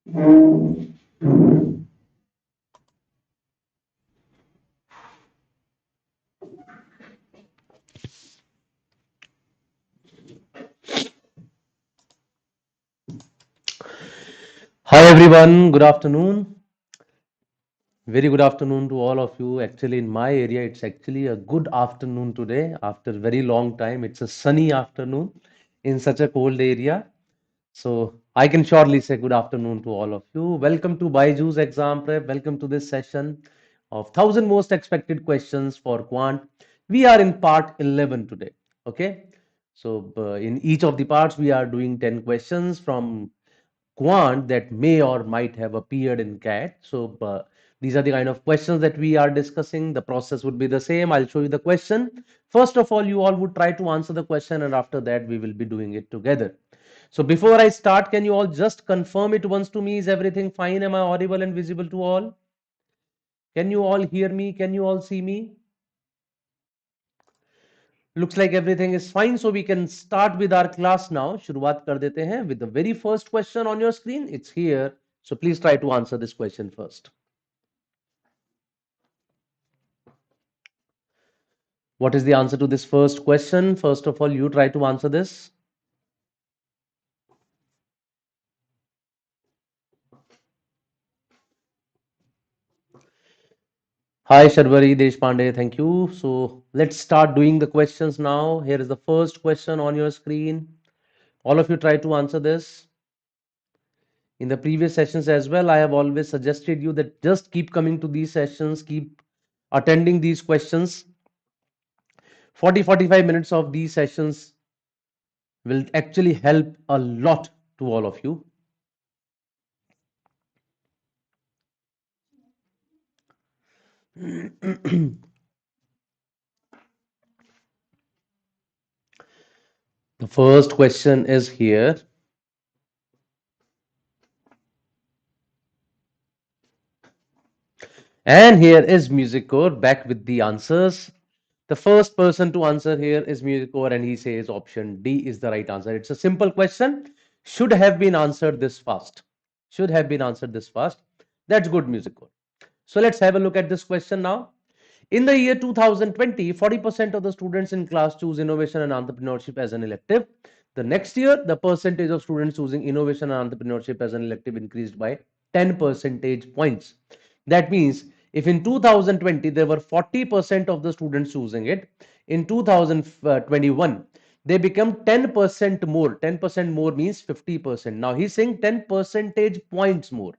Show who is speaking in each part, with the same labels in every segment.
Speaker 1: Hi everyone, good afternoon. Very good afternoon to all of you. Actually, in my area, it's actually a good afternoon today. After a very long time, it's a sunny afternoon in such a cold area. So I can surely say good afternoon to all of you. Welcome to BYJU'S exam prep. Welcome to this session of 1000 most expected questions for Quant. We are in part 11 today. Okay. So in each of the parts, we are doing 10 questions from Quant that may or might have appeared in CAT. So these are the kind of questions that we are discussing. The process would be the same. I'll show you the question. First of all, you all would try to answer the question, and after that, we will be doing it together. So before I start, can you all just confirm it once to me? Is everything fine? Am I audible and visible to all? Can you all hear me? Can you all see me? Looks like everything is fine, so we can start with our class now. शुरुआत कर देते हैं with the very first question on your screen. It's here. So please try to answer this question first. What is the answer to this first question? First of all, you try to answer this. Hi, Sharvari Deshpande. Thank you. So let's start doing the questions now. Here is the first question on your screen. All of you try to answer this. In the previous sessions as well, I have always suggested you that just keep coming to these sessions, keep attending these questions. 40-45 minutes of these sessions will actually help a lot to all of you. The first question is here. And here is Musicor back with the answers. The first person to answer here is Musicor, and he says option D is the right answer. It's a simple question. Should have been answered this fast. Should have been answered this fast. That's good, Musicor. So let's have a look at this question now. In the year 2020, 40% of the students in class choose innovation and entrepreneurship as an elective. The next year, the percentage of students choosing innovation and entrepreneurship as an elective increased by 10 percentage points. That means if in 2020 there were 40% of the students choosing it, in 2021 they become 10% more. 10% more means 50%. Now he's saying 10 percentage points more.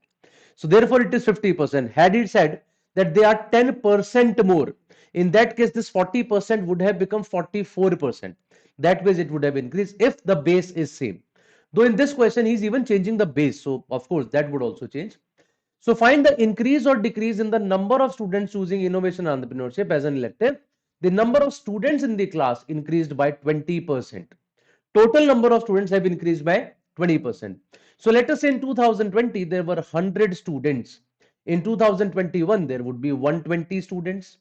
Speaker 1: So therefore it is 50%. Had it said that they are 10% more, in that case this 40% would have become 44%. That way it would have increased if the base is same. Though in this question he's even changing the base, so of course that would also change. So find the increase or decrease in the number of students choosing innovation and entrepreneurship as an elective. The number of students in the class increased by 20%. Total number of students have increased by 20%. So let us say in 2020 there were 100 students. In 2021 there would be 120 students.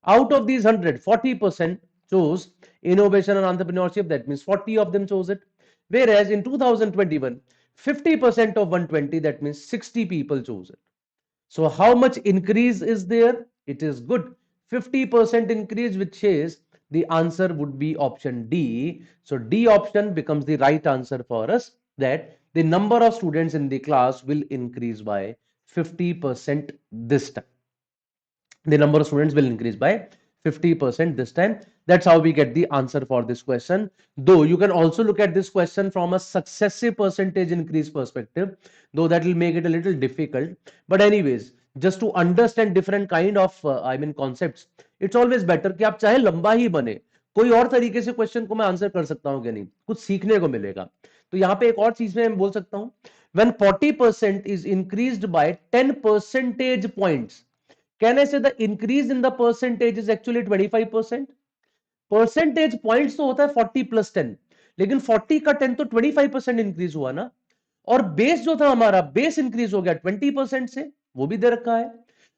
Speaker 1: Out of these 100, 40% chose innovation and entrepreneurship. That means 40 of them chose it. Whereas in 2021, 50% of 120, that means 60 people chose it. So how much increase is there? It is good. 50% increase, which says the answer would be option D. So D option becomes the right answer for us, that the number of students in the class will increase by 50% this time. The number of students will increase by 50% this time. That's how we get the answer for this question. Though you can also look at this question from a successive percentage increase perspective, though that will make it a little difficult. But anyways, just to understand different kind of concepts, it's always better कि आप चाहे लंबा ही बने, कोई और तरीके से question को मैं आंसर कर सकता हूँ कि नहीं, कुछ सीखने को मिलेगा. तो यहाँ पे एक और चीज में बोल सकता हूँ, when 40% is increased by 10 percentage points, can I say the increase in the percentage is actually 25%? Percentage points तो होता है 40 प्लस 10, लेकिन 40 का 10 तो 25% इंक्रीज हुआ ना. और बेस जो था हमारा, बेस इंक्रीज हो गया 20% से, वो भी दे रखा है.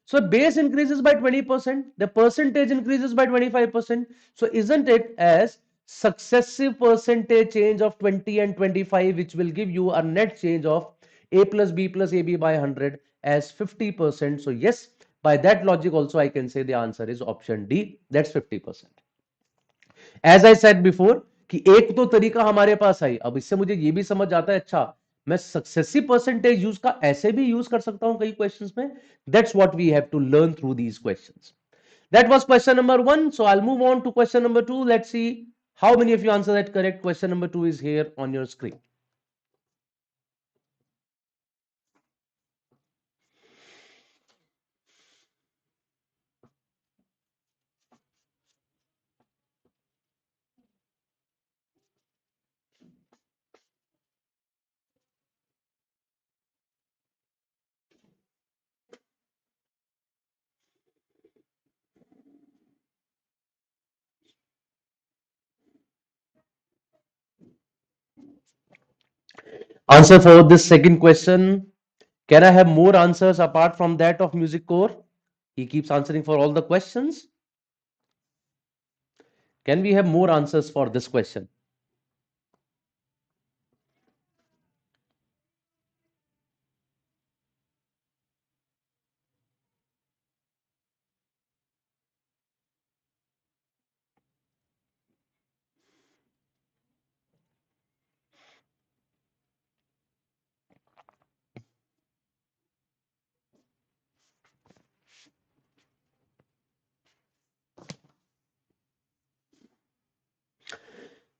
Speaker 1: So base increases by 20%, the percentage increases by 25%. So isn't it as successive percentage change of 20 and 25 which will give you a net change of a plus b plus ab by 100 as 50%. So yes, by that logic also I can say the answer is option D, that's 50%. As I said before कि एक तो तरीका हमारे पास आई, अब इससे मुझे ये भी समझ आता है अच्छा मैं सक्सेसिव परसेंटेज यूज का ऐसे भी यूज कर सकता हूं कई क्वेश्चंस में. That's what we have to learn through these questions. That was question number 1. So I'll move on to question number 2. Let's see how many of you answer that correct. Question number 2 is here on your screen. Answer for this second question. Can I have more answers apart from that of music core? He keeps answering for all the questions. Can we have more answers for this question?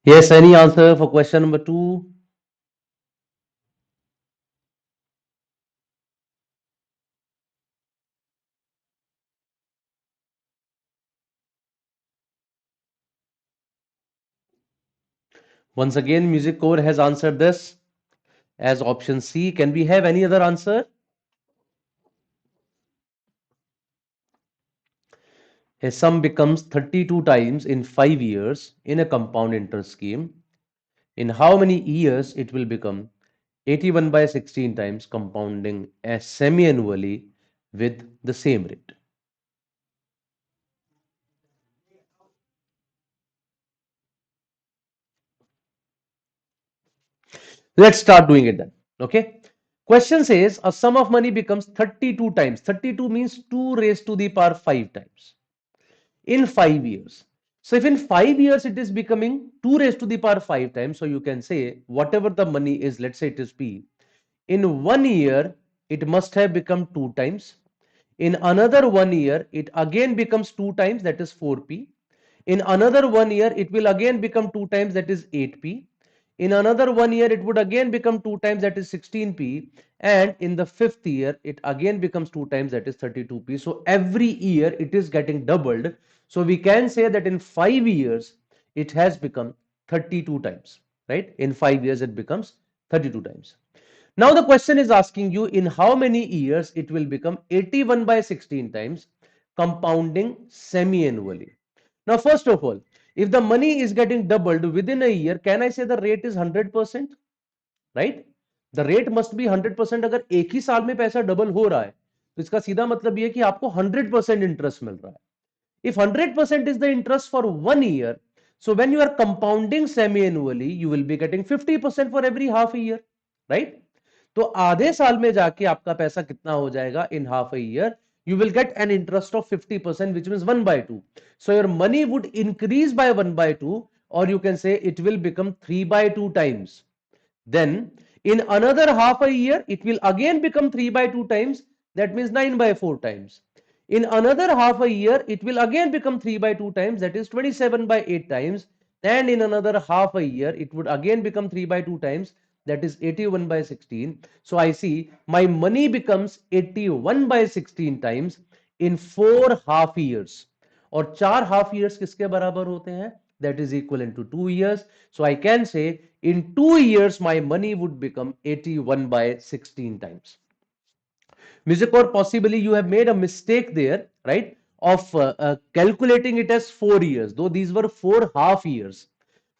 Speaker 1: Yes, any answer for question number 2? Once again, music core has answered this as option C. Can we have any other answer? A sum becomes 32 times in 5 years in a compound interest scheme. In how many years it will become 81 by 16 times compounding as semi-annually with the same rate? Let's start doing it then. Okay. Question says a sum of money becomes 32 times. 32 means 2 raised to the power 5 times in 5 years. So if in 5 years it is becoming 2 raised to the power 5 times, so you can say whatever the money is, let's say it is P, in 1 year it must have become 2 times. In another 1 year it again becomes 2 times, that is 4p. In another 1 year it will again become 2 times, that is 8p. In another 1 year it would again become 2 times, that is 16p. And in the 5th year it again becomes 2 times, that is 32p. So every year it is getting doubled. So we can say that in 5 years it has become 32 times, right? In 5 years it becomes 32 times. Now the question is asking you in how many years it will become 81 by 16 times compounding semi-annually. Now first of all, if the money is getting doubled within a year, can I say the rate is 100%? Right? The rate must be 100%. अगर एक ही साल में पैसा double हो रहा है तो इसका सीधा मतलब ये है कि आपको 100% इंटरेस्ट मिल रहा है. If 100% is the interest for 1 year, so when you are compounding semi-annually, you will be getting 50% for every half a year, right? तो आधे साल में जाके आपका पैसा कितना हो जाएगा in half a year? You will get an interest of 50%, which means 1 by 2. So your money would increase by 1 by 2, or you can say it will become 3 by 2 times. Then in another half a year, it will again become 3 by 2 times. That means 9 by 4 times. In another half a year, it will again become 3 by 2 times. That is 27 by 8 times. And in another half a year, it would again become 3 by 2 times. That is 81 by 16. So I see my money becomes 81 by 16 times in 4 half years. और 4 half years किसके बराबर होते हैं? That is equivalent to 2 years. So I can say in 2 years my money would become 81 by 16 times. Music, or possibly you have made a mistake there, right, of calculating it as 4 years, though these were 4 half years.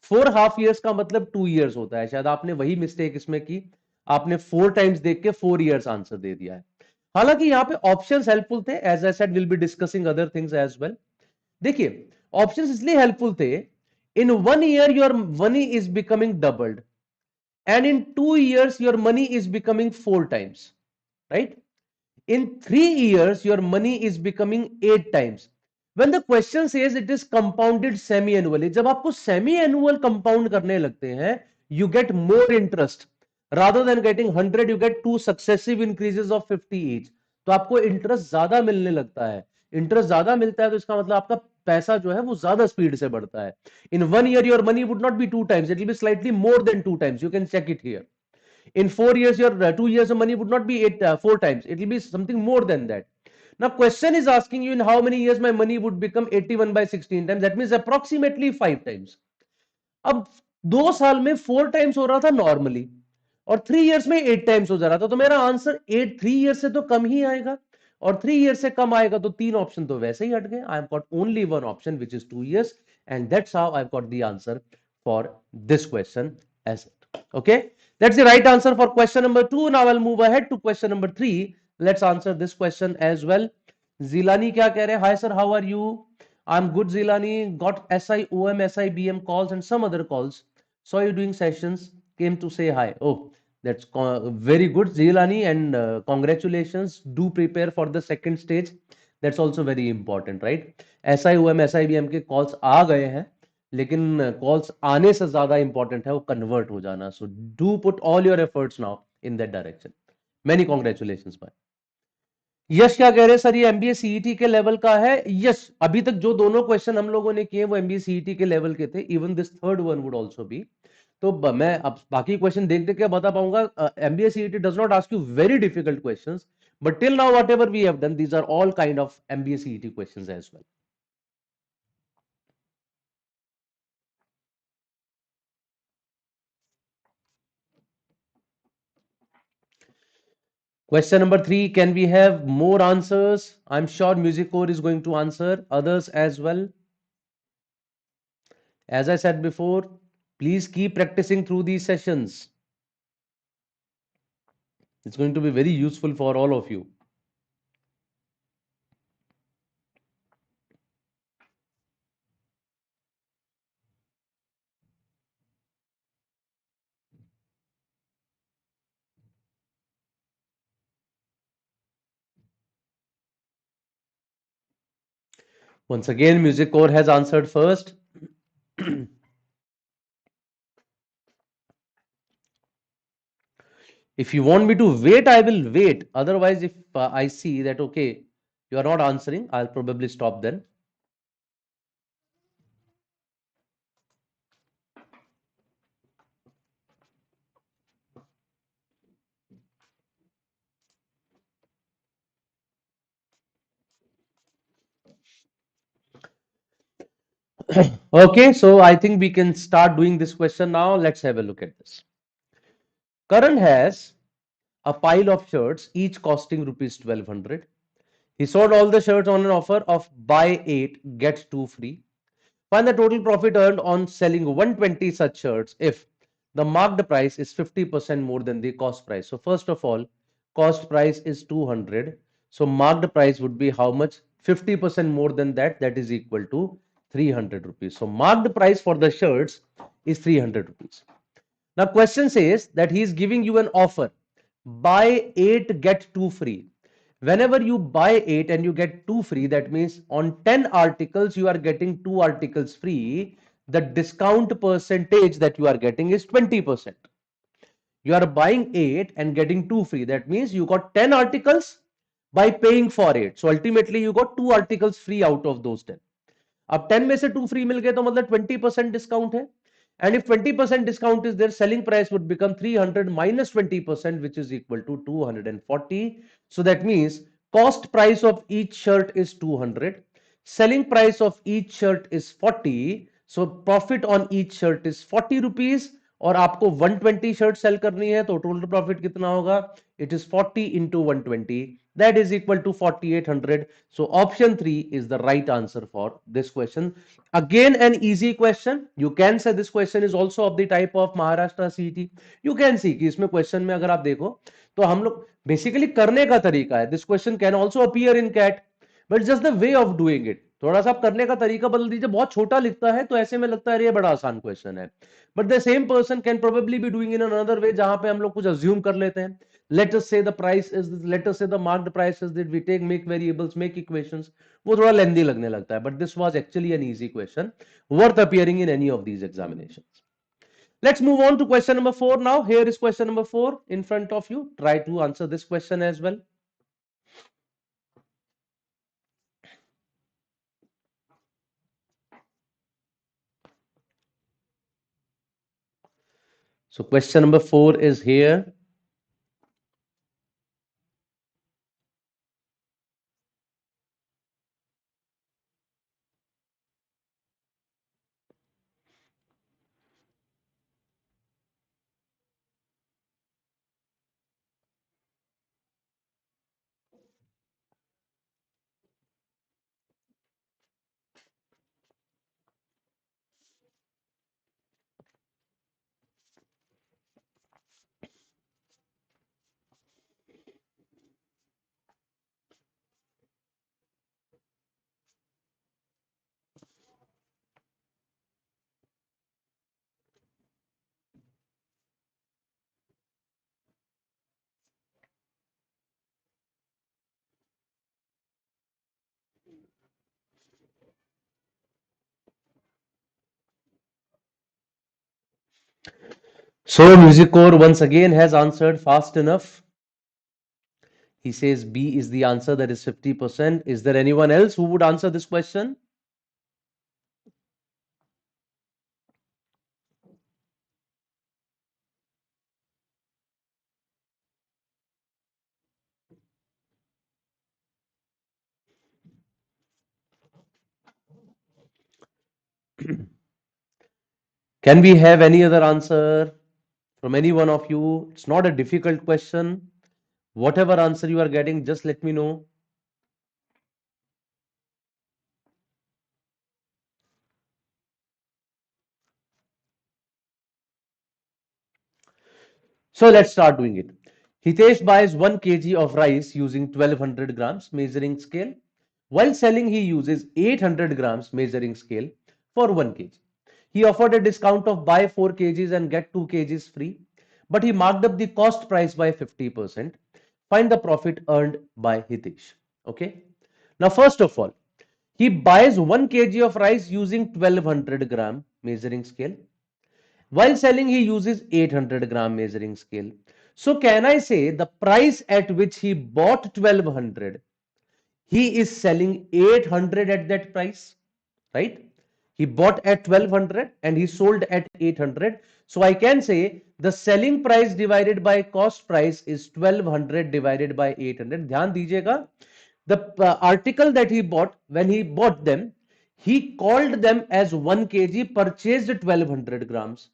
Speaker 1: 4 half years का मतलब 2 years होता है. शायद आपने वही mistake इसमें की, आपने 4 टाइम्स देख के 4 years आंसर दे दिया है. हालांकि यहाँ पे ऑप्शंस हेल्पफुल थे. As I said, will be discussing other things as well. देखिए ऑप्शंस इसलिए हेल्पफुल थे, in 1 year your money is becoming doubled and in 2 years your money is becoming 4 times, right? In 3 years your money is becoming 8 times. When the question says it is compounded semi-annually, जब आपको semi-annual compound करने लगते हैं, you get more interest. Rather than getting 100, you get 2 successive increases of 50 each. तो आपको interest ज्यादा मिलने लगता है. इंटरेस्ट ज्यादा मिलता है तो इसका मतलब आपका पैसा जो है वो ज्यादा स्पीड से बढ़ता है. इन 1 year your money would not be 2 times, it will be slightly more than 2 times. You can check it here. In 4 years your 2 years of money would not be 4 times, it will be something more than that. Now question is asking you in how many years my money would become 81 by 16 times, that means approximately 5 times. अब 2 साल में 4 times हो रहा था normally, और 3 years में 8 times हो जा रहा था, तो मेरा आंसर 3 years से तो कम ही आएगा, और 3 years से कम आएगा तो 3 ऑप्शन तो वैसे ही हट गए. I have got only one option which is 2 years, and that's how I have got the answer for this question as it. Okay, that's the right answer for question number 2. Now I'll move ahead to question number 3. Let's answer this question as well. Zilani क्या कह रहे हैं? Hi sir, how are you? I'm good Zilani. Got SIOM, SIBM calls and some other calls. Saw you doing sessions. Came to say hi. Oh, that's very good Zilani, and congratulations. Do prepare for the second stage. That's also very important, right? SIOM, SIBM के calls आ गए हैं, लेकिन calls आने से ज्यादा important है वो convert हो जाना. So do put all your efforts now in that direction. Many congratulations भाई. यश क्या कह रहे हैं? सर ये एमबीए सीईटी के लेवल का है. यस, अभी तक जो दोनों क्वेश्चन हम लोगों ने किए वो एमबीए सीईटी के लेवल के थे. Even this third one would also be. तो मैं अब बाकी क्वेश्चन देख देख के बता पाऊंगा. MBA CET does not ask you very difficult questions, but till now whatever we have done, these are all kind of MBA CET questions as well. Question number 3, can we have more answers? I'm sure Music Core is going to answer, others as well. As I said before, please keep practicing through these sessions. It's going to be very useful for all of you. Once again, Music Core has answered first. If you want me to wait, I will wait. Otherwise, if I see that, okay, you are not answering, I'll probably stop then. Okay, so I think we can start doing this question now. Let's have a look at this. Karan has a pile of shirts, each costing rupees 1200. He sold all the shirts on an offer of buy 8, get 2 free. Find the total profit earned on selling 120 such shirts if the marked price is 50% more than the cost price. So first of all, cost price is 200. So marked price would be how much? 50% more than that, that is equal to 300 rupees. So marked price for the shirts is 300 rupees. Now question says that he is giving you an offer. Buy 8, get 2 free. Whenever you buy 8 and you get 2 free, that means on 10 articles you are getting 2 articles free. The discount percentage that you are getting is 20%. You are buying 8 and getting 2 free. That means you got 10 articles by paying for 8. So ultimately you got 2 articles free out of those 10. अब 10 में से 2 free मिल गए तो मतलब 20% discount है. And if 20% discount is there, selling price would become 300 minus 20%, which is equal to 240. So that means cost price of each shirt is 200. Selling price of each shirt is 40. So profit on each shirt is 40 rupees. और आपको 120 shirt cell करनी है तो total profit कितना होगा? It is 40 into 120. That is equal to 4800. So option 3 is the right answer for this question. Again, an easy question. You can say this question is also of the type of Maharashtra CET. You can see कि इसमें question में अगर आप देखो तो हम लोग basically करने का तरीका है. This question can also appear in CAT, but just the way of doing it. थोड़ा सा आप करने का तरीका बदल दीजिए, बहुत छोटा लिखता है तो ऐसे में लगता है ये बड़ा आसान क्वेश्चन है, but the same person can probably be doing in another way, जहां पे हम लोग कुछ अज्यूम कर लेते हैं. Let us say the price is, let us say the marked price is that we take make variables make equations, वो थोड़ा लेंदी लगने लगता है, but this was actually an easy question worth appearing in any of these examinations. Let's move on to question number 4 now. Here is question number 4 in front of you. Try to answer this question as well. So question number 4 is here. So Music Core once again has answered fast enough. He says B is the answer, that is 50%. Is there anyone else who would answer this question? Can we have any other answer from any one of you? It's not a difficult question. Whatever answer you are getting, just let me know. So let's start doing it. Hitesh buys 1 kg of rice using 1200 grams measuring scale. While selling, he uses 800 grams measuring scale for 1 kg. He offered a discount of buy 4 kgs and get 2 kgs free, but he marked up the cost price by 50%. Find the profit earned by Hitesh. Okay. Now, first of all, he buys 1 kg of rice using 1200 gram measuring scale. While selling, he uses 800 gram measuring scale. So can I say the price at which he bought 1200, he is selling 800 at that price, right? He bought at 1200 and he sold at 800. So I can say the selling price divided by cost price is 1200 divided by 800. ध्यान दीजिएगा, the article that he bought, when he bought them, he called them as 1 kg, purchased 1200 grams.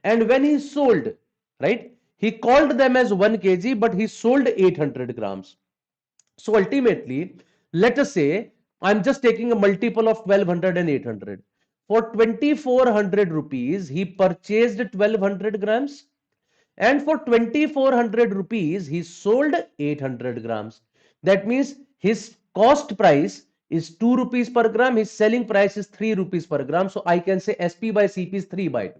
Speaker 1: And when he sold, right, he called them as 1 kg, but he sold 800 grams. So ultimately, let us say I'm just taking a multiple of 1200 and 800. For 2400 rupees, he purchased 1200 grams, and for 2400 rupees, he sold 800 grams. That means his cost price is 2 rupees per gram, his selling price is 3 rupees per gram. So I can say SP by CP is 3 by 2.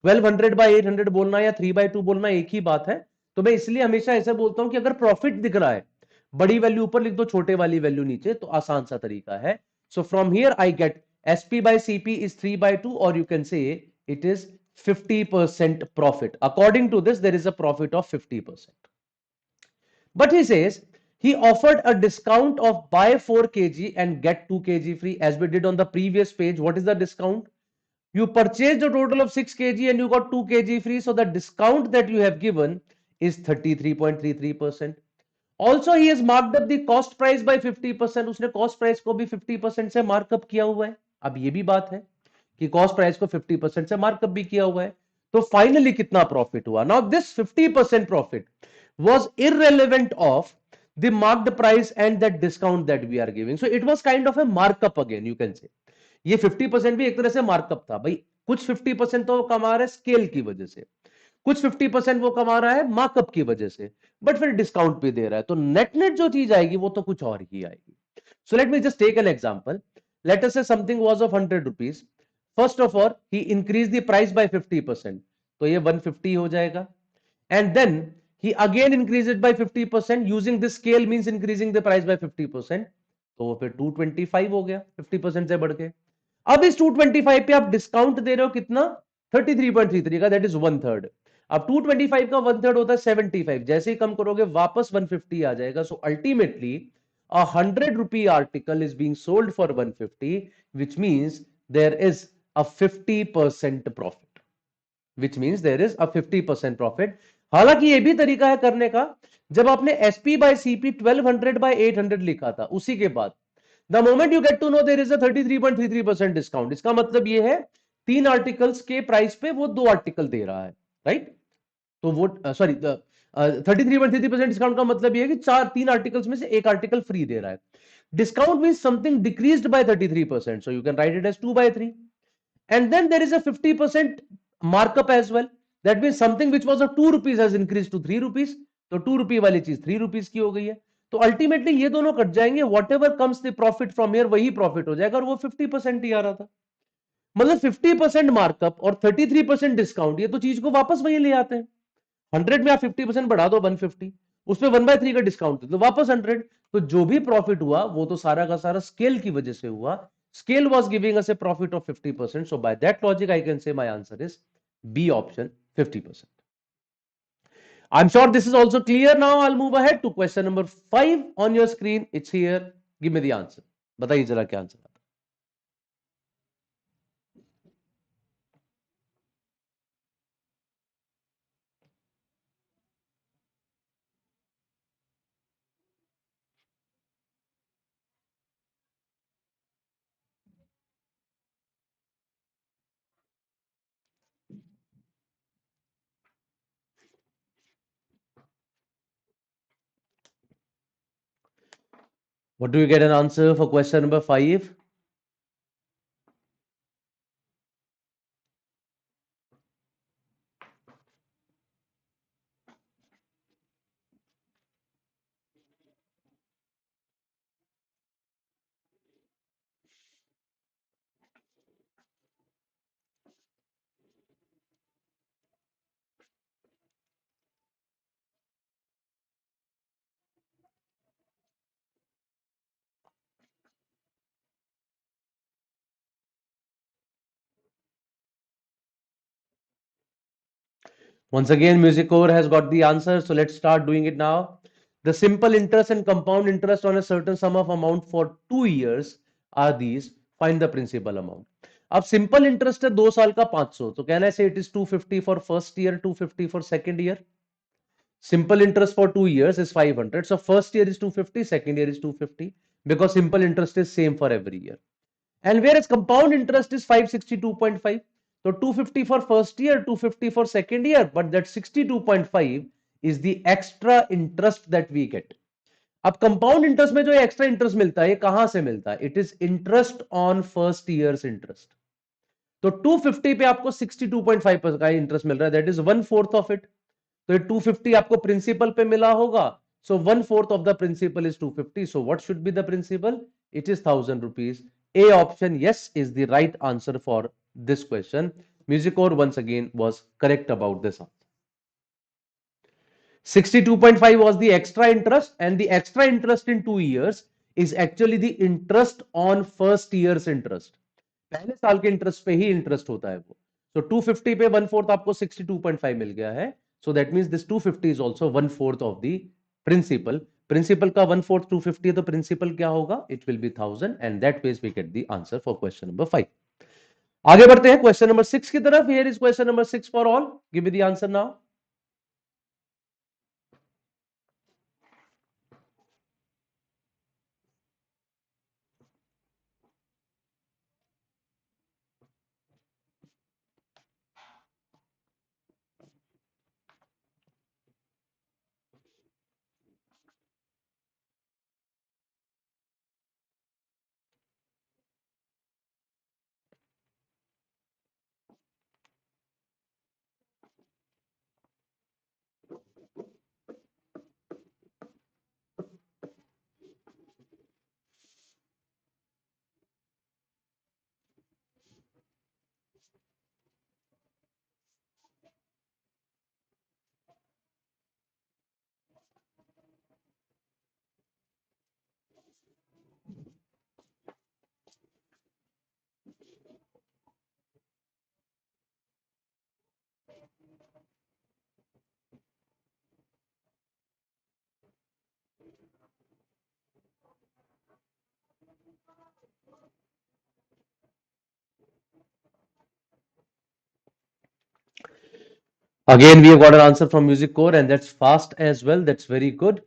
Speaker 1: 1200 bye 800 बोलना या 3/2 बोलना एक ही बात है. तो मैं इसलिए हमेशा ऐसे बोलता हूं कि अगर प्रॉफिट दिख रहा है, बड़ी वैल्यू ऊपर लिख दो, छोटे वाली वैल्यू नीचे, तो आसान सा तरीका है. So from here I get SP by CP is 3/2, or you can say it is 50% profit. According to this, there is a profit of 50%. But he says he offered a discount of buy 4 kg and get 2 kg free, as we did on the previous page. What is the discount? You purchased a total of 6 kg and you got 2 kg free. So the discount that you have given is 33.33%. Also, he has marked up the cost price by 50%. उसने cost price को भी 50% से markup किया हुआ है. अब ये भी बात है कि cost price को 50% से markup भी किया हुआ है. तो finally कितना profit हुआ? Now this 50% profit was irrelevant of the marked price and that discount that we are giving. So it was kind of a markup again, you can say. ये 50% भी एक तरह से मार्कअप था भाई. कुछ 50% तो वो कमा रहा है स्केल की वजह से, कुछ 50% वो कमा रहा है मार्कअप की वजह से, बट फिर डिस्काउंट भी दे रहा है. तो नेट नेट जो चीज आएगी वो तो कुछ और ही आएगी. So let me just take an example. let us say something was of 100 rupees. First of all, he increased the price by 50%. तो ये 150 हो जाएगा. And then he again increased it by 50%. Using this scale means increasing the price by 50%. तो वो फिर 225 हो गया 50% से बढ़ के. अब इस 225 पे आप डिस्काउंट दे रहे हो कितना? 33.33 का, दैट इज वन थर्ड. अब 225 का वन थर्ड होता है 75. जैसे ही कम करोगे वापस 150 आ जाएगा. So ultimately a 100 rupee article is being sold for 150, which means there is a 50% profit. Which means there is a 50% profit. हालांकि ये भी तरीका है करने का. जब आपने एसपी बाय सीपी 1200 बाय 800 लिखा था, उसी के बाद the moment you get to know there is a 33.33% discount, इसका मतलब ये है तीन आर्टिकल्स के प्राइस पे वो दो आर्टिकल दे रहा है, राइट? तो वो सॉरी 33.33% डिस्काउंट का मतलब ये है कि तीन आर्टिकल्स में से एक आर्टिकल फ्री दे रहा है. Discount mean something decreased by 33%, so you can write it as 2/3. And then there is a 50% markup as well. That means something which was a 2 rupees has increased to 3 rupees. तो 2 रुपी वाली चीज 3 rupees की हो गई है. तो ultimately ये दोनों कट जाएंगे. What ever comes the profit from here वही प्रॉफिट हो जाएगा, और वो 50% ही आ रहा था. मतलब 50% मार्कअप और 33% डिस्काउंट, ये तो चीज को वापस वही ले आते हैं. 100 में आप 50% बढ़ा दो 150, उसमें 1/3 का डिस्काउंट दे दो, वापस 100. तो जो भी प्रॉफिट हुआ वो तो सारा का सारा स्केल की वजह से हुआ. Scale was giving us a profit of 50%. So by that logic, I can say my answer is B option, 50%. I'm sure this is also clear now. I'll move ahead to question number 5 on your screen. It's here. Give me the answer. बताइए जरा क्या answer आता है. What do you get an answer for question number 5? Once again, Music Core has got the answer. So let's start doing it now. The simple interest and compound interest on a certain sum of amount for 2 years are these. Find the principal amount. अब simple interest है 2 साल का 500, तो कहना है से it is 250 for first year, 250 for second year. Simple interest for 2 years is 500. So first year is 250, second year is 250, because simple interest is same for every year. And whereas compound interest is 562.5. So 250 for first year, 250 for second year, but that 62.5 is the extra interest that we get. अब compound interest में जो extra interest मिलता है, ये कहां से मिलता है? It is interest on first years interest. तो 250 पे आपको 62.5 का इंटरेस्ट मिल रहा है, that is one fourth of it. तो ये 250 आपको प्रिंसिपल पे मिला होगा. So one fourth of the principal is 250. So what should be the principal? It is 1000 rupees. A option, yes, is the right answer for this question. Music or once again was correct about this answer. 62.5 was the extra interest, and the extra interest in 2 years is actually the interest on first year's interest. पहले साल के interest पे ही interest होता है वो. तो 250 पे one fourth आपको 62.5 मिल गया है. So that means this 250 is also one fourth of the principal. Principal का वन फोर्थ 250 है, तो प्रिंसिपल क्या होगा? It will be 1000. And that way we get the answer for question number 5. आगे बढ़ते हैं क्वेश्चन नंबर 6 की तरफ. Here is question number 6 for all. Give me the answer now. Again, we have got an answer from music core, and that's fast as well. That's very good.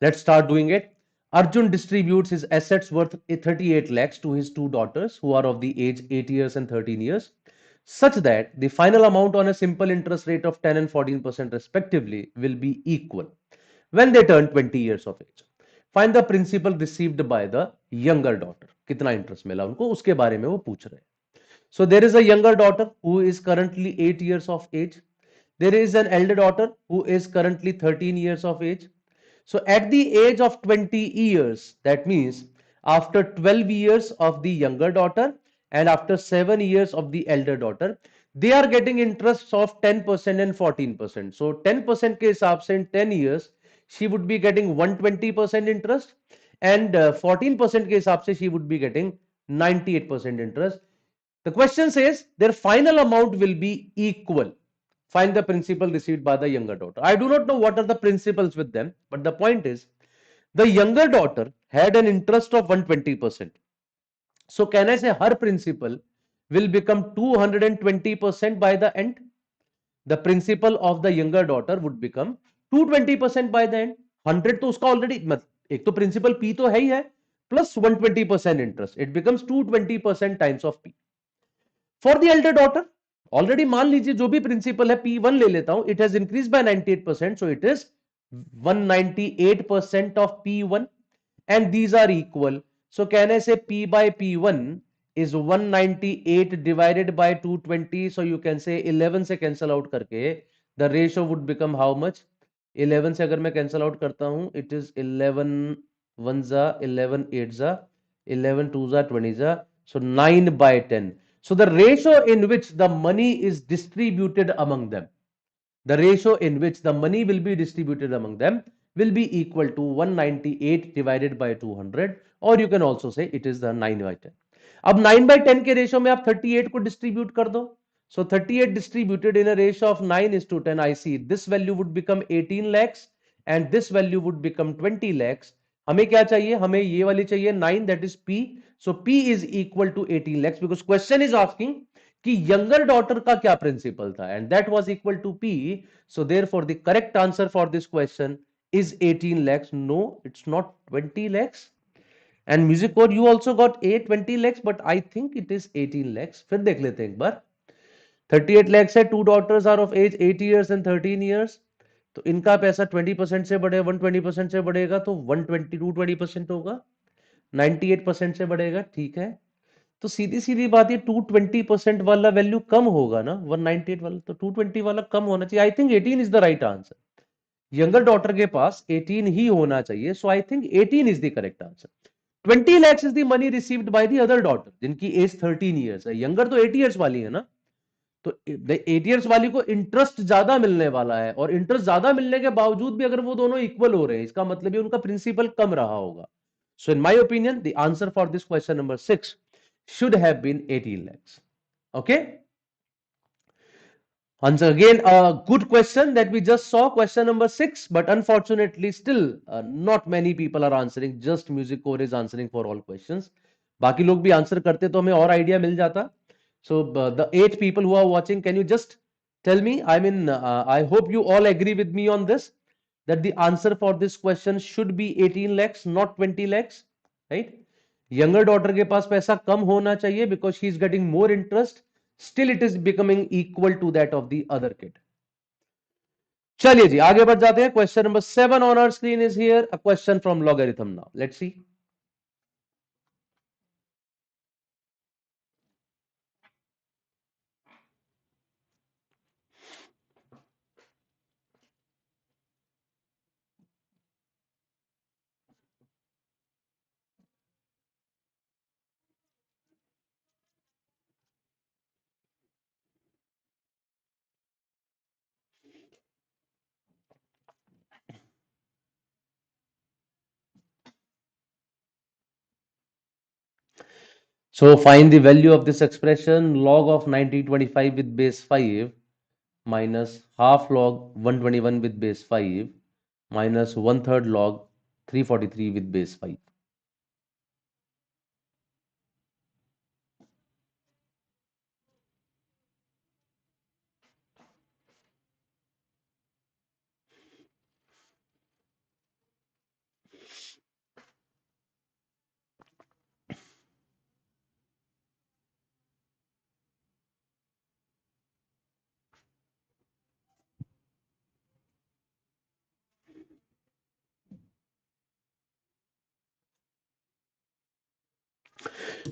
Speaker 1: Let's start doing it. Arjun distributes his assets worth 38 lakhs to his two daughters who are of the age 8 years and 13 years, such that the final amount on a simple interest rate of 10 and 14% respectively will be equal when they turn 20 years of age. Find the principal received by the younger daughter. कितना interest मिला उनको उसके बारे में वो पूछ रहे हैं. So there is a younger daughter who is currently 8 years of age. There is an elder daughter who is currently 13 years of age. So at the age of 20 years, that means after 12 years of the younger daughter and after 7 years of the elder daughter, they are getting interests of 10% and 14%. So 10% के हिसाब से in 10 years, she would be getting 120% interest, and 14% के हिसाब से she would be getting 98% interest. The question says their final amount will be equal. Find the principal received by the younger daughter. I do not know what are the principals with them, but the point is the younger daughter had an interest of 120%. So can I say her principal will become 220% by the end? The principal of the younger daughter would become 220% by the end. 100 तो उसका already एक तो principal P तो है ही है, plus 120% interest, it becomes 220% times of P. For the Elder daughter already मान लीजिए जो भी प्रिंसिपल है P1 ले लेता हूं, it has increase by 98%, so it is 198% of P1, and these are equal. So can I say P by P1 is 198 divided by 220? So you can say 11 से cancel out करके the ratio would become how much? 11 से अगर मैं cancel out करता हूं, it is 11 1 जा 11 8 जा 11 2 जा 20 जा, so 9 by 10. So the ratio in which the money is distributed among them, the ratio in which the money will be distributed among them will be equal to 198 divided by 200, or you can also say it is the 9 by 10. अब 9 by 10 के ratio में आप 38 को distribute कर दो. So 38 distributed in a ratio of 9 is to 10. I see this value would become 18 lakhs and this value would become 20 lakhs. हमें क्या चाहिए? हमें ये वाली चाहिए 9, that is P. So P is equal to 18 lakhs because question is asking कि younger daughter का क्या principal था, and that was equal to P. So therefore the correct answer for this question is 18 lakhs. No, it's not 20 lakhs. And music core, you also got a 20 lakhs, but I think it is 18 lakhs. फिर देख लेते हैं एक बार. 38 lakhs है, two daughters are of age 8 years and 13 years. तो इनका पैसा 20% से बढ़े 120% से बढ़ेगा तो 220% होगा. 98% से बढ़ेगा, ठीक है. तो सीधी सीधी बात, ये 220% वाला वैल्यू कम होगा ना, 198 वाला, तो 220 वाला कम होना चाहिए. I think 18 is the right answer. Younger daughter के पास 18 ही होना चाहिए, so I think 18 is the correct answer. 20 lakhs is the money received by the other daughter जिनकी एज 13 ईयर्स है. यंगर तो 8 ईयर्स वाली है ना, तो 8 ईयर्स वाली को इंटरेस्ट ज्यादा मिलने वाला है, और इंटरेस्ट ज्यादा मिलने के बावजूद भी अगर वो दोनों इक्वल हो रहे हैं, इसका मतलब ये उनका प्रिंसिपल कम रहा होगा. So in my opinion, the answer for this question number 6 should have been 18 lakhs. Okay. Once again, a good question that we just saw, question number 6, but unfortunately still not many people are answering. Just music core is answering for all questions. बाकी लोग भी answer करते तो हमें और idea मिल जाता. So the 8 people who are watching, can you just tell me? I mean, I hope you all agree with me on this, that the answer for this question should be 18 lakhs, not 20 lakhs, right? Younger daughter के पास पैसा कम होना चाहिए because she is getting more interest. Still it is becoming equal to that of the other kid. चलिए जी आगे बढ़ जाते हैं. Question number 7 on our screen is here. A question from logarithm now. Let's see. So find the value of this expression, log of 1925 with base 5 minus half log 121 with base 5 minus 1/3 log 343 with base 5.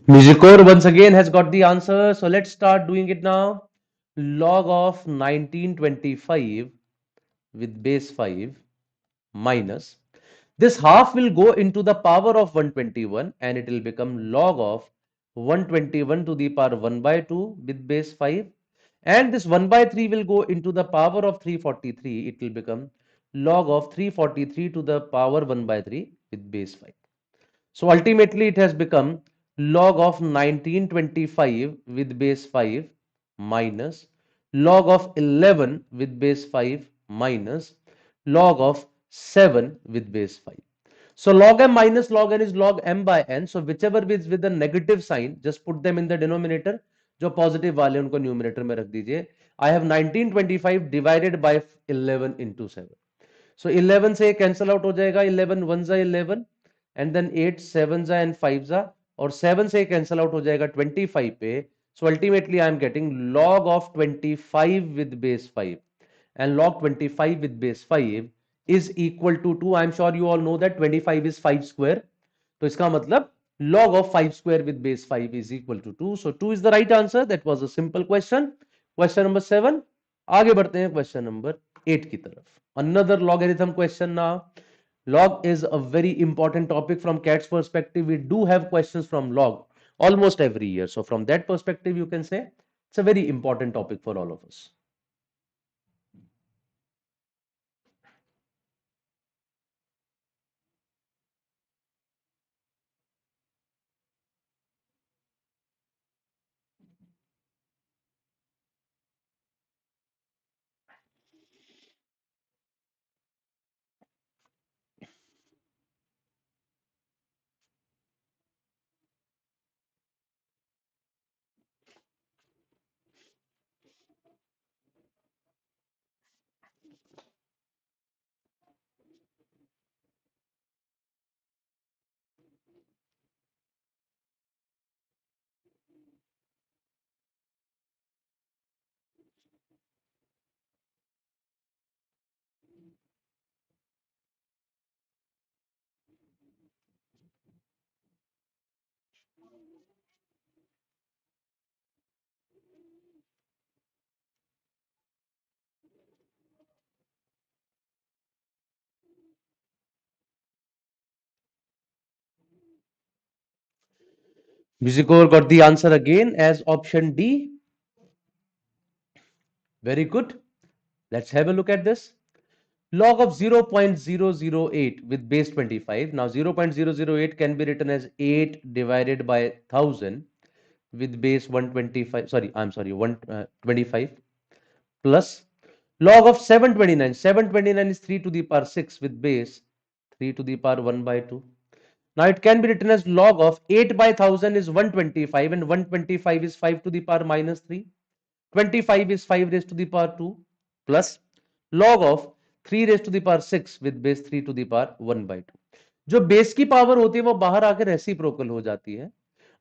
Speaker 1: Musicor once again has got the answer. So let's start doing it now. Log of 1925 with base 5 minus. This half will go into the power of 121 and it will become log of 121 to the power 1 by 2 with base 5. And this 1 by 3 will go into the power of 343. It will become log of 343 to the power 1 by 3 with base 5. So ultimately it has become log of 1925 with base 5 minus log of 11 with base 5 minus log of 7 with base 5. So log m minus log n is log m by n. So whichever is with the negative sign, just put them in the denominator. जो positive वाले उनको numerator में रख दीजिए. I have 1925 divided by 11 into 7. So 11 से cancel out हो जाएगा. 11 1 जा 11 एंड देन 8 7 जा एंड 5 जा और 7 से कैंसल आउट हो जाएगा 25 पे. So ultimately I am getting log of 25 with base 5 and log 25 with base 5 is equal to 2. I am sure you all know that 25 is 5 square. तो इसका मतलब log of 5 square with base 5 is equal to 2. So 2 is the right answer. That was a simple question. Question number 7. आगे बढ़ते हैं question number 8 की तरफ. Another logarithm question now. Log is a very important topic from CAT's perspective. We do have questions from log almost every year. So from that perspective, you can say it's a very important topic for all of us. Musicore got the answer again as option D. Very good. Let's have a look at this. Log of 0.008 with base 25. Now 0.008 can be written as 8 divided by 1000 with base 125. Sorry, I'm sorry, 125 plus log of 729. 729 is 3 to the power 6 with base 3 to the power 1 by 2. Now it can be written as log of 8 by 1000 is 125 and 125 is 5 to the power minus 3. 25 is 5 raised to the power 2 plus log of 3 raised to the power 6 with base 3 to the power 1 by 2. जो base की power होती है वो बाहर आकर reciprocal हो जाती है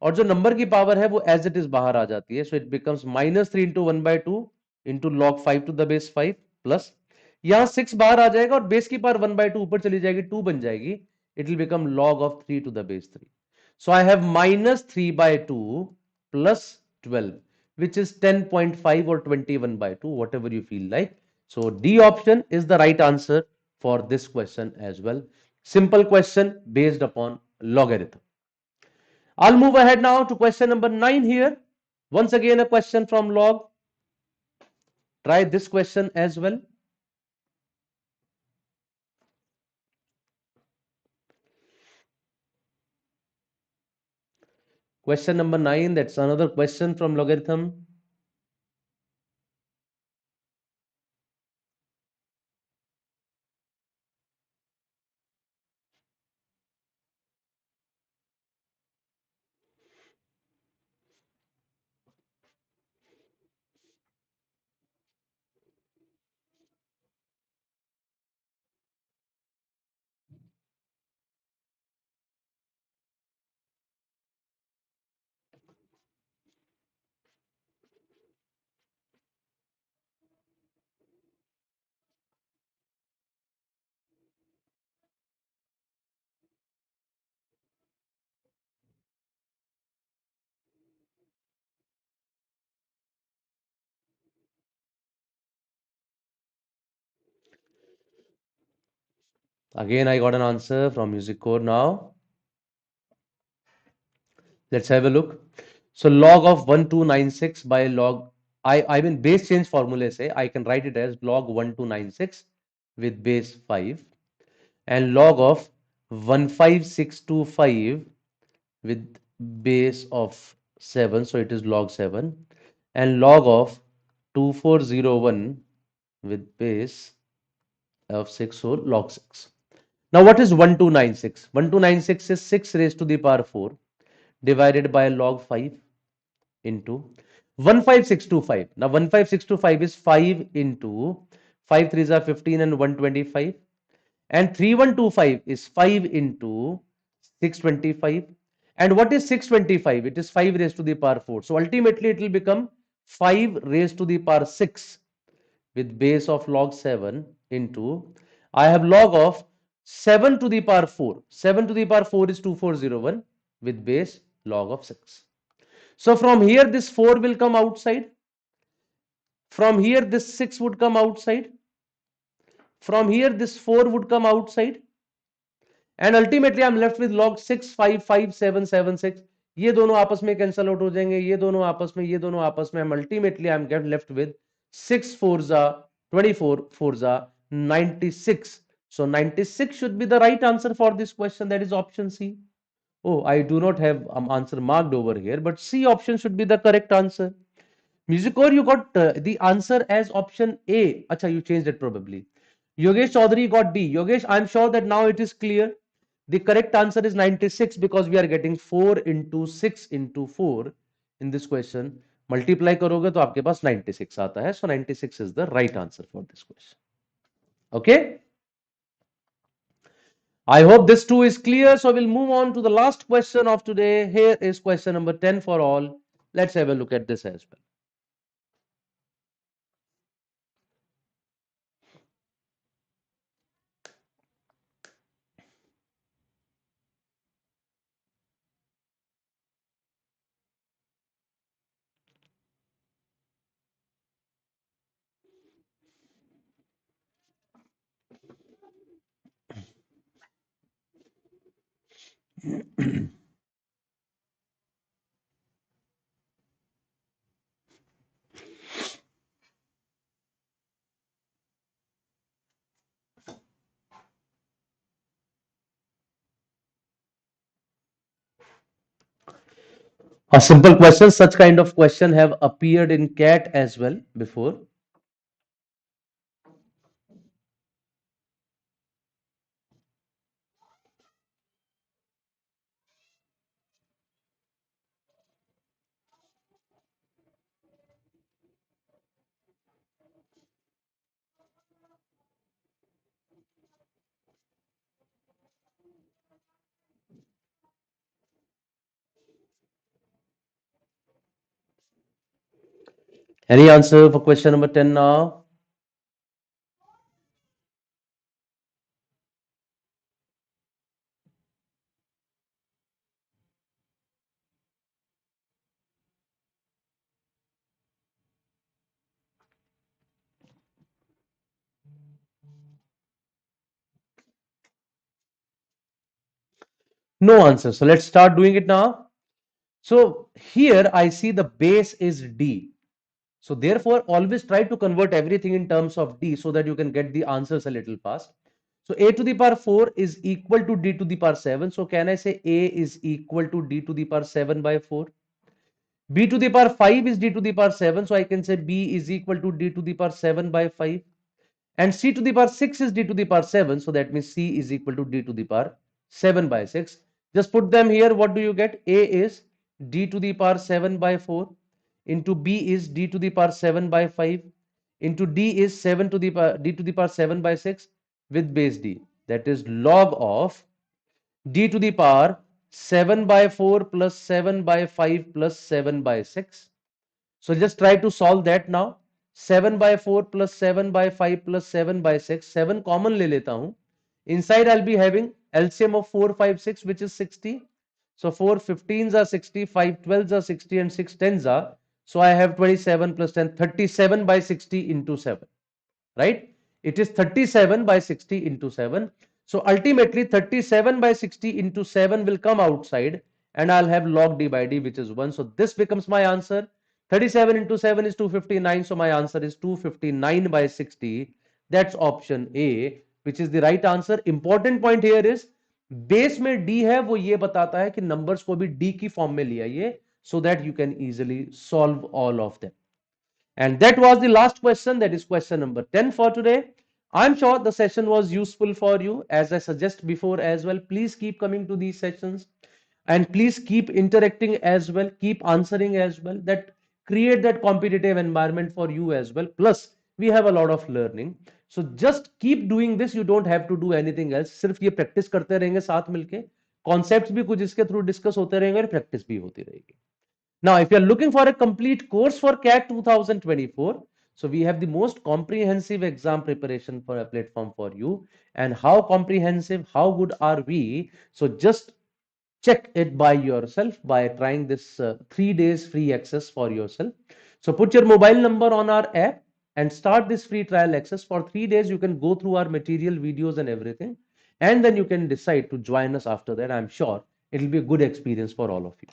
Speaker 1: और जो नंबर की पावर है वो एज इट इज बाहर आ जाती है. So it becomes minus 3 into 1 by 2 into log 5 to the base 5 plus यहां 6 बाहर आ जाएगा और बेस की पावर 1 by 2 ऊपर चली जाएगी 2 बन जाएगी. It will become log of 3 to the base 3. So I have minus 3 by 2 plus 12, which is 10.5 or 21 by 2, whatever you feel like. So D option is the right answer for this question as well. Simple question based upon logarithm. I'll move ahead now to question number 9 here. Once again, a question from log. Try this question as well. Question number 9, that's another question from logarithm. Again, I got an answer from music core now. Let's have a look. So log of 1296 by log, I mean base change formula say, I can write it as log 1296 with base 5 and log of 15625 with base of 7. So it is log 7 and log of 2401 with base of 6. So log 6. Now what is 1296? 1296 is 6 raised to the power 4 divided by log 5 into 15625. Now 15625 is 5 into 5 3s are 15 and 125 and 3125 is 5 into 625. And what is 625? It is 5 raised to the power 4. So ultimately it will become 5 raised to the power 6 with base of log 7 into I have log of 7 to the power 4. 7 to the power 4 is 2401 with base log of 6. So from here this 4 will come outside. From here this 6 would come outside. From here this 4 would come outside. And ultimately I'm left with log 6 5 5 7 7 6. ये दोनों आपस में cancel out हो जाएंगे, ये दोनों आपस में, ये दोनों आपस में. Ultimately I'm get left with 6 4s are 24, 4s are 96. So 96 should be the right answer for this question. That is option C. Oh, I do not have answer marked over here, but C option should be the correct answer. Musicore, you got the answer as option A. Acha, you changed it probably. Yogesh Chaudhary got D. Yogesh, I'm sure that now it is clear. The correct answer is 96 because we are getting 4 into 6 into 4 in this question. Multiply करोगे तो आपके पास 96 आता है. So 96 is the right answer for this question. Okay. I hope this too is clear. So we'll move on to the last question of today. Here is question number 10 for all. Let's have a look at this as well. A simple question. Such kind of question have appeared in CAT as well before. Any answer for question number 10 now? No answer. So let's start doing it now. So here I see the base is D. So therefore always try to convert everything in terms of D so that you can get the answers a little fast. So a to the power 4 is equal to d to the power 7. So can I say a is equal to d to the power 7 by 4? B to the power 5 is d to the power 7. So I can say b is equal to d to the power 7 by 5. And c to the power 6 is d to the power 7. So that means c is equal to d to the power 7 by 6. Just put them here. What do you get? A is d to the power 7 by 4 into b is d to the power 7 by 5 into d is 7 to the power d to the power 7 by 6 with base d. That is log of d to the power 7 by 4 plus 7 by 5 plus 7 by 6. So just try to solve that now. 7 by 4 plus 7 by 5 plus 7 by 6. 7 common ले लेता हूं. Inside I'll be having LCM of 4 5 6 which is 60. So 4 15s are 60, 5 12s are 60 and 6 10s are. So I have 27 plus 10, 37 by 60 into 7. Right? It is 37 by 60 into 7. So ultimately 37 by 60 into 7 will come outside, and I'll have log d by d, which is 1. So this becomes my answer. 37 into 7 is 259. So my answer is 259 by 60. That's option A, which is the right answer. Important point here is base में D है वो ये बताता है कि numbers को भी D की फॉर्म में लिया ये, so that you can easily solve all of them. And that was the last question. That is question number 10 for today. I'm sure the session was useful for you. As I suggest before as well, please keep coming to these sessions and please keep interacting as well, keep answering as well. That create that competitive environment for you as well. Plus, we have a lot of learning. So just keep doing this. You don't have to do anything else. सिर्फ ये practice करते रहेंगे साथ मिलके. Concepts भी कुछ इसके through discuss होते रहेंगे और practice भी होती रहेगी. Now, if you are looking for a complete course for CAT 2024, so we have the most comprehensive exam preparation for a platform for you. And how comprehensive, how good are we? So just check it by yourself by trying this 3 days free access for yourself. So put your mobile number on our app and start this free trial access. For 3 days, you can go through our material, videos and everything. And then you can decide to join us after that. I'm sure it will be a good experience for all of you.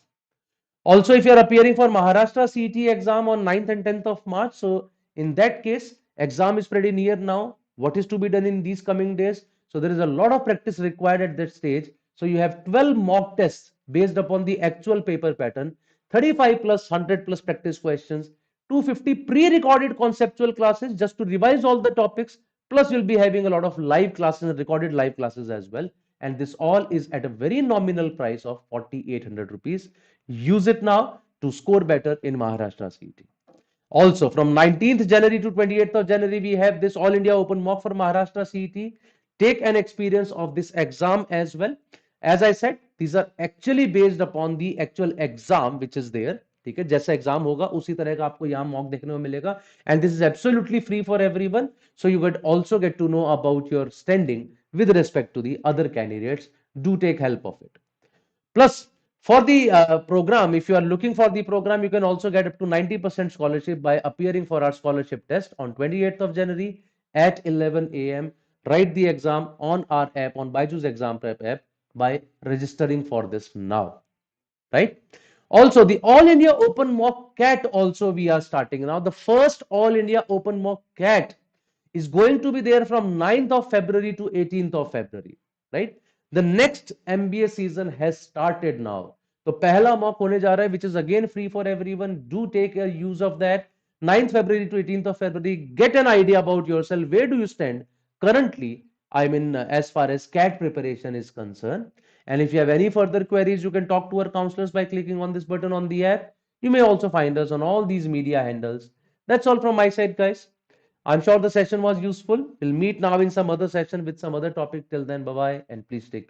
Speaker 1: Also, if you are appearing for Maharashtra CET exam on 9th and 10th of March, so in that case, exam is pretty near now. What is to be done in these coming days? So there is a lot of practice required at that stage. So you have 12 mock tests based upon the actual paper pattern, 35 plus 100 plus practice questions, 250 pre-recorded conceptual classes just to revise all the topics. Plus, you'll be having a lot of live classes and recorded live classes as well. And this all is at a very nominal price of 4,800 rupees. Use it now to score better in Maharashtra CET. Also, from 19th January to 28th of January, we have this All India Open Mock for Maharashtra CET. Take an experience of this exam as well. As I said, these are actually based upon the actual exam which is there. ठीक है, जैसा exam होगा उसी तरह का आपको यहाँ mock देखने को मिलेगा. And this is absolutely free for everyone. So you would also get to know about your standing with respect to the other candidates. Do take help of it. Plus, for the program, if you are looking for the program, you can also get up to 90% scholarship by appearing for our scholarship test on 28th of January at 11 a.m. Write the exam on our app, on BYJU'S exam prep app, by registering for this now. Right? Also, the All India Open Mock CAT also we are starting now. The first All India Open Mock CAT is going to be there from 9th of February to 18th of February. Right? The next MBA season has started now. So पहला mock होने जा रहा है, which is again free for everyone. Do take a use of that. 9th February to 18th of February. Get an idea about yourself. Where do you stand currently? I mean, as far as CAT preparation is concerned. And if you have any further queries, you can talk to our counselors by clicking on this button on the app. You may also find us on all these media handles. That's all from my side, guys. I'm sure the session was useful. We'll meet now in some other session with some other topic. Till then, bye bye, and please take care.